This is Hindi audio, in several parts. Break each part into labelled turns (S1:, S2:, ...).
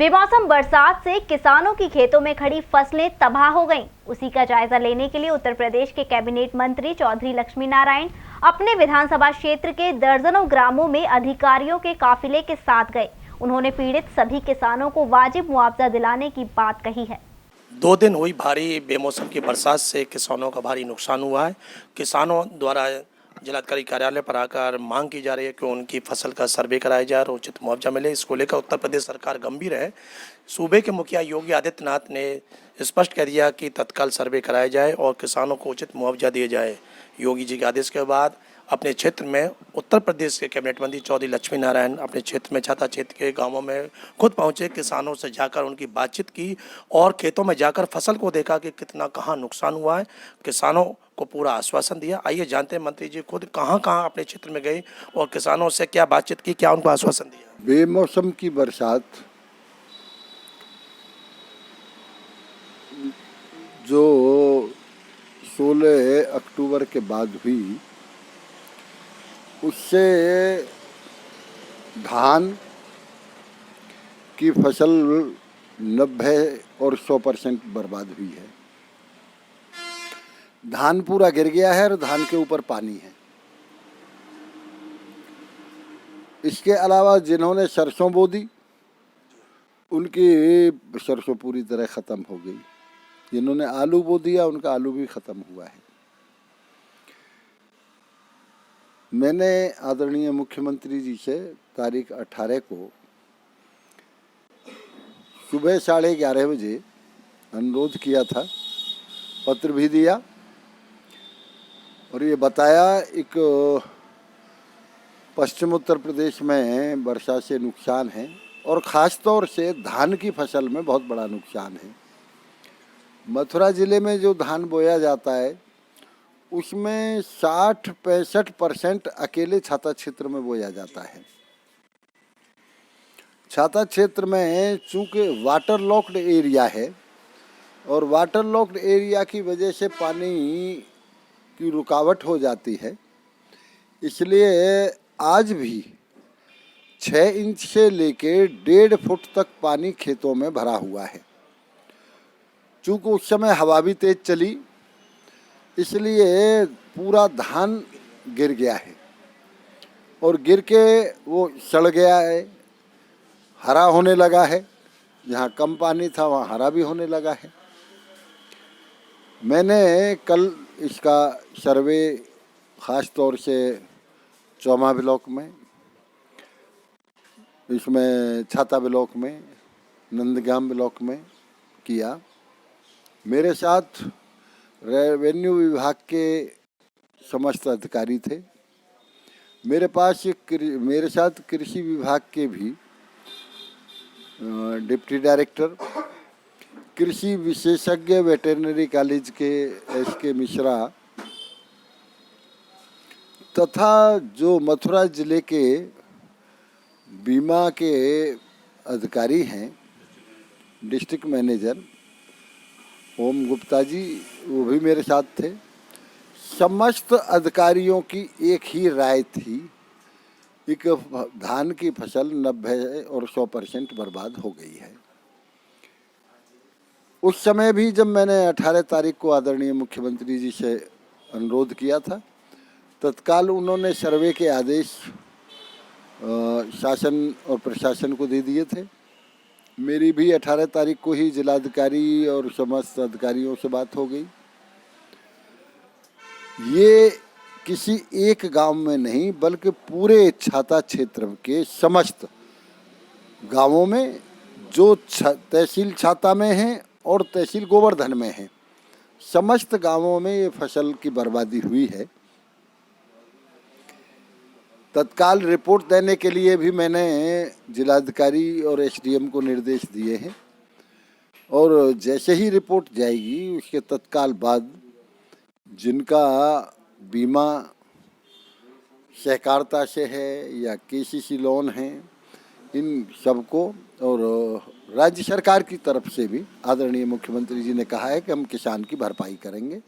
S1: बेमौसम बरसात से किसानों की खेतों में खड़ी फसलें तबाह हो गईं। उसी का जायजा लेने के लिए उत्तर प्रदेश के कैबिनेट मंत्री चौधरी लक्ष्मी नारायण अपने विधानसभा क्षेत्र के दर्जनों ग्रामों में अधिकारियों के काफिले के साथ गए। उन्होंने पीड़ित सभी किसानों को वाजिब मुआवजा दिलाने की बात कही है।
S2: 2 दिन हुई भारी बेमौसम की बरसात से किसानों का भारी नुकसान हुआ है। किसानों द्वारा जिलाधिकारी कार्यालय पर आकर मांग की जा रही है कि उनकी फसल का सर्वे कराया जाए और उचित मुआवजा मिले। इसको लेकर उत्तर प्रदेश सरकार गंभीर है। सूबे के मुखिया योगी आदित्यनाथ ने स्पष्ट कर दिया कि तत्काल सर्वे कराया जाए और किसानों को उचित मुआवजा दिया जाए। योगी जी के आदेश के बाद अपने क्षेत्र में उत्तर प्रदेश के कैबिनेट मंत्री चौधरी लक्ष्मी नारायण अपने क्षेत्र में छाता क्षेत्र के गांवों में खुद पहुंचे, किसानों से जाकर उनकी बातचीत की और खेतों में जाकर फसल को देखा कि कितना कहां नुकसान हुआ है। किसानों को पूरा आश्वासन दिया। आइए जानते हैं मंत्री जी खुद कहां अपने क्षेत्र में गए और किसानों से क्या बातचीत की, क्या उनको आश्वासन दिया।
S3: बेमौसम की बरसात जो 16 अक्टूबर के बाद हुई, उससे धान की फसल 90 और 100% बर्बाद हुई है। धान पूरा गिर गया है और धान के ऊपर पानी है। इसके अलावा जिन्होंने सरसों बो दी, उनकी सरसों पूरी तरह ख़त्म हो गई। जिन्होंने आलू बो दिया, उनका आलू भी ख़त्म हुआ है। मैंने आदरणीय मुख्यमंत्री जी से तारीख 18 को सुबह 11:30 बजे अनुरोध किया था, पत्र भी दिया और ये बताया एक पश्चिम उत्तर प्रदेश में वर्षा से नुकसान है और ख़ास तौर से धान की फसल में बहुत बड़ा नुकसान है। मथुरा ज़िले में जो धान बोया जाता है उसमें 60-65% अकेले छाता क्षेत्र में बोया जाता है। छाता क्षेत्र में चूँकि वाटर लॉक्ड एरिया है और वाटर लॉक्ड एरिया की वजह से पानी की रुकावट हो जाती है, इसलिए आज भी 6 इंच से लेके 1.5 फुट तक पानी खेतों में भरा हुआ है। चूँकि उस समय हवा भी तेज चली, इसलिए पूरा धान गिर गया है और गिर के वो सड़ गया है, हरा होने लगा है। जहाँ कम पानी था वहाँ हरा भी होने लगा है। मैंने कल इसका सर्वे ख़ास तौर से चौमा ब्लॉक में, इसमें छाता ब्लॉक में, नंदगाम ब्लॉक में किया। मेरे साथ रेवेन्यू विभाग के समस्त अधिकारी थे। मेरे साथ कृषि विभाग के भी डिप्टी डायरेक्टर, कृषि विशेषज्ञ वेटरनरी कॉलेज के SK मिश्रा तथा जो मथुरा ज़िले के बीमा के अधिकारी हैं, डिस्ट्रिक्ट मैनेजर ओम गुप्ता जी, वो भी मेरे साथ थे। समस्त अधिकारियों की एक ही राय थी कि धान की फसल 90 और 100% बर्बाद हो गई है। उस समय भी जब मैंने 18 तारीख को आदरणीय मुख्यमंत्री जी से अनुरोध किया था, तत्काल उन्होंने सर्वे के आदेश शासन और प्रशासन को दे दिए थे। मेरी भी 18 तारीख को ही जिलाधिकारी और समस्त अधिकारियों से बात हो गई। ये किसी एक गांव में नहीं बल्कि पूरे छाता क्षेत्र के समस्त गांवों में, जो तहसील छाता में हैं और तहसील गोवर्धन में हैं, समस्त गांवों में ये फसल की बर्बादी हुई है। तत्काल रिपोर्ट देने के लिए भी मैंने जिलाधिकारी और SDM को निर्देश दिए हैं और जैसे ही रिपोर्ट जाएगी उसके तत्काल बाद जिनका बीमा सहकारिता से है या KCC लोन है, इन सबको, और राज्य सरकार की तरफ से भी आदरणीय मुख्यमंत्री जी ने कहा है कि हम किसान की भरपाई करेंगे।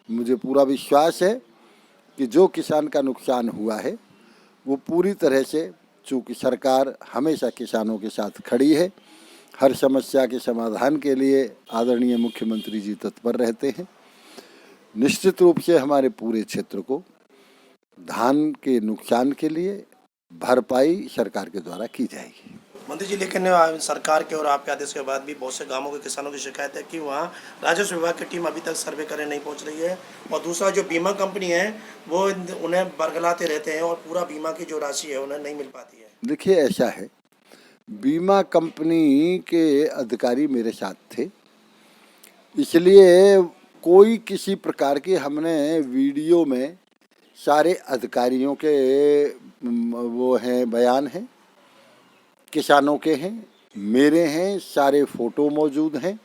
S3: मुझे पूरा विश्वास है कि जो किसान का नुकसान हुआ है वो पूरी तरह से चूँकि सरकार हमेशा किसानों के साथ खड़ी है, हर समस्या के समाधान के लिए आदरणीय मुख्यमंत्री जी तत्पर रहते हैं। निश्चित रूप से हमारे पूरे क्षेत्र को धान के नुकसान के लिए भरपाई सरकार के द्वारा की जाएगी।
S2: मंत्री जी, लेकिन सरकार के और आपके आदेश के बाद भी बहुत से गांवों के किसानों की शिकायत है कि वहाँ राजस्व विभाग की टीम अभी तक सर्वे करने नहीं पहुँच रही है, और दूसरा जो बीमा कंपनी है वो उन्हें बरगलाते रहते हैं और पूरा बीमा की जो राशि है उन्हें नहीं मिल पाती है।
S3: देखिए, ऐसा है, बीमा कंपनी के अधिकारी मेरे साथ थे, इसलिए कोई किसी प्रकार की हमने वीडियो में सारे अधिकारियों के वो हैं बयान हैं, किसानों के हैं, मेरे हैं, सारे फोटो मौजूद हैं।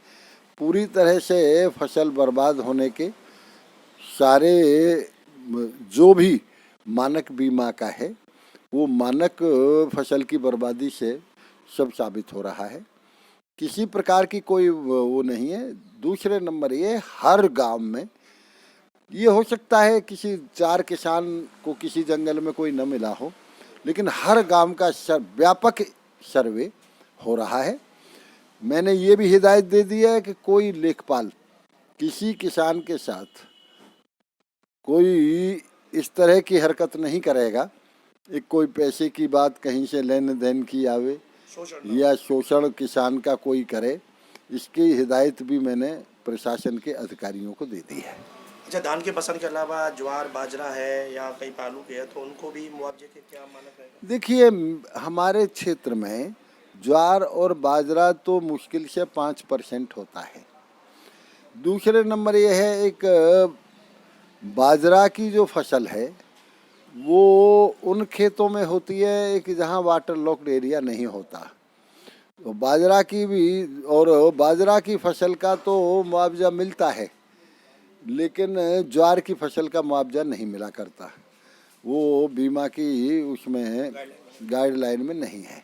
S3: पूरी तरह से फसल बर्बाद होने के सारे जो भी मानक बीमा का है वो मानक फसल की बर्बादी से सब साबित हो रहा है। किसी प्रकार की कोई वो नहीं है। दूसरे नंबर ये, हर गांव में ये हो सकता है किसी 4 किसान को किसी जंगल में कोई न मिला हो, लेकिन हर गांव का व्यापक सर्वे हो रहा है। मैंने ये भी हिदायत दे दी है कि कोई लेखपाल किसी किसान के साथ कोई इस तरह की हरकत नहीं करेगा, एक कोई पैसे की बात कहीं से लेन देन की आवे या शोषण किसान का कोई करे, इसकी हिदायत भी मैंने प्रशासन के अधिकारियों को दे दी है।
S2: अच्छा, धान की फसल के अलावा ज्वार बाजरा है या कहीं आलू के है, तो उनको भी मुआवजे के क्या मानक रहेगा?
S3: देखिए, हमारे क्षेत्र में ज्वार और बाजरा तो मुश्किल से 5% होता है। दूसरे नंबर ये है, एक बाजरा की जो फसल है वो उन खेतों में होती है कि जहाँ वाटर लॉक्ड एरिया नहीं होता, तो बाजरा की भी, और बाजरा की फसल का तो मुआवजा मिलता है, लेकिन ज्वार की फसल का मुआवजा नहीं मिला करता, वो बीमा की उसमें गाइडलाइन में नहीं है।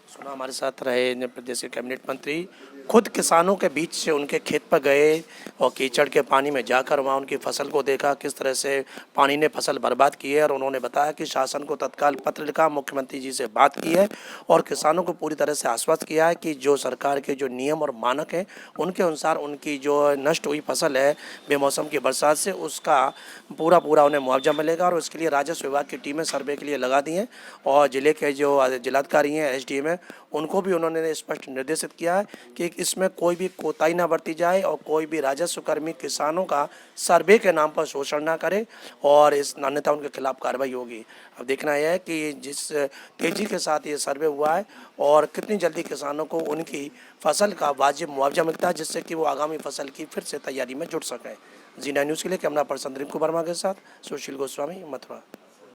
S2: सुना हमारे साथ रहे प्रदेश के कैबिनेट मंत्री, खुद किसानों के बीच से उनके खेत पर गए और कीचड़ के पानी में जाकर वहाँ उनकी फसल को देखा, किस तरह से पानी ने फसल बर्बाद की है, और उन्होंने बताया कि शासन को तत्काल पत्र लिखा, मुख्यमंत्री जी से बात की है और किसानों को पूरी तरह से आश्वस्त किया है कि जो सरकार के जो नियम और मानक हैं उनके अनुसार उनकी जो नष्ट हुई फसल है बेमौसम की बरसात से, उसका पूरा उन्हें मुआवजा मिलेगा, और उसके लिए राजस्व विभाग की टीमें सर्वे के लिए लगा दी हैं, और जिले के जो जिलाधिकारी हैं, SDM हैं, उनको भी उन्होंने स्पष्ट निर्देशित किया है कि इसमें कोई भी कोताही ना बरती जाए और कोई भी राजस्व कर्मी किसानों का सर्वे के नाम पर शोषण ना करे, और इस अन्यथा उनके खिलाफ कार्रवाई होगी। अब देखना यह है कि जिस तेजी के साथ ये सर्वे हुआ है और कितनी जल्दी किसानों को उनकी फसल का वाजिब मुआवजा मिलता है, जिससे कि वो आगामी फसल की फिर से तैयारी में जुट सकें। जी9 न्यूज़ के लिए कैमरा पर्सन रिंकू वर्मा के साथ सुशील गोस्वामी, मथुरा।